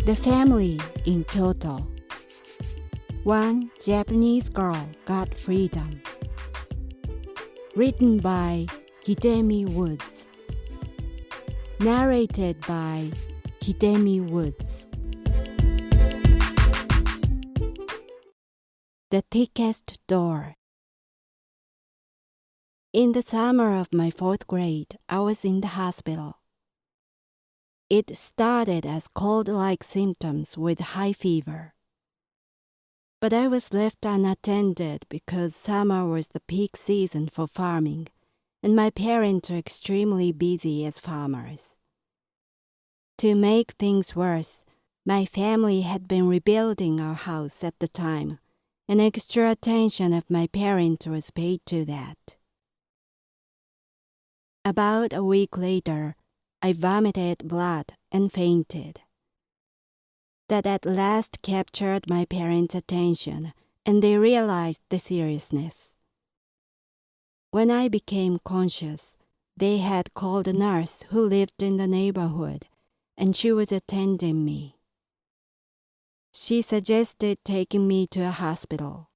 The family in Kyoto. One Japanese girl got freedom. Written by Hidemi Woods. Narrated by Hidemi Woods. The thickest door. In the summer of my 4th grade, I was in the hospital. It started as cold-like symptoms with high fever. But I was left unattended because summer was the peak season for farming, and my parents are extremely busy as farmers. To make things worse, my family had been rebuilding our house at the time, and extra attention of my parents was paid to that. About a week later, I vomited blood and fainted. That at last captured my parents' attention, and they realized the seriousness. When I became conscious, they had called a nurse who lived in the neighborhood, and she was attending me. She suggested taking me to a hospital.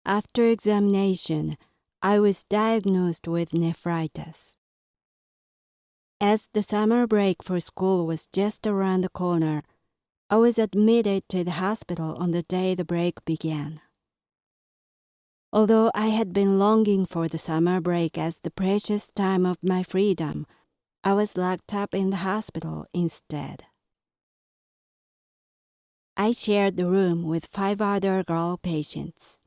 After examination, I was diagnosed with nephritis. As the summer break for school was just around the corner, I was admitted to the hospital on the day the break began. Although I had been longing for the summer break as the precious time of my freedom, I was locked up in the hospital instead. I shared the room with 5 other girl patients.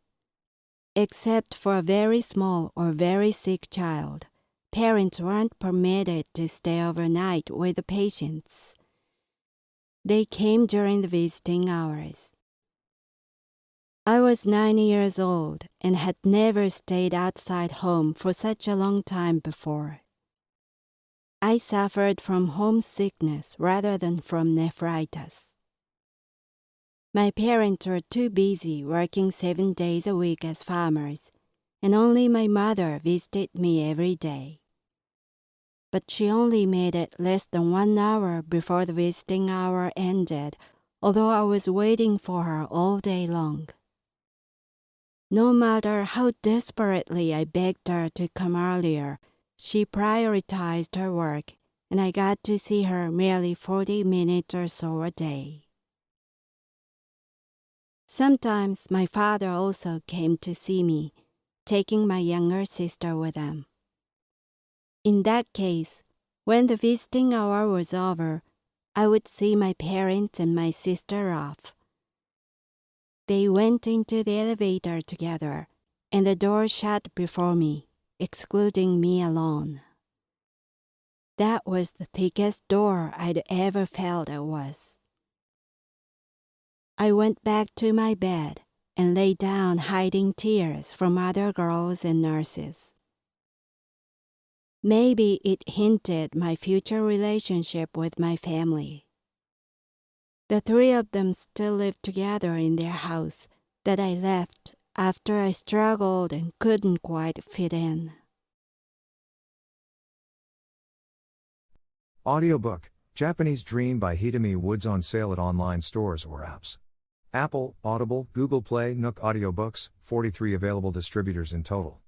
Except for a very small or very sick child, parents weren't permitted to stay overnight with the patients. They came during the visiting hours. I was 9 years old and had never stayed outside home for such a long time before. I suffered from homesickness rather than from nephritis. My parents were too busy working 7 days a week as farmers, and only my mother visited me every day. But she only made it less than 1 hour before the visiting hour ended, although I was waiting for her all day long. No matter how desperately I begged her to come earlier, she prioritized her work, and I got to see her merely 40 minutes or so a day. Sometimes my father also came to see me, taking my younger sister with him. In that case, when the visiting hour was over, I would see my parents and my sister off. They went into the elevator together, and the door shut before me, excluding me alone. That was the thickest door I'd ever felt it was. I went back to my bed and lay down hiding tears from other girls and nurses. Maybe it hinted my future relationship with my family. The 3 of them still lived together in their house that I left after I struggled and couldn't quite fit in. Audiobook, Japanese Dream by Hidemi Woods on sale at online stores or apps. Apple, Audible, Google Play, Nook Audiobooks, 43 available distributors in total.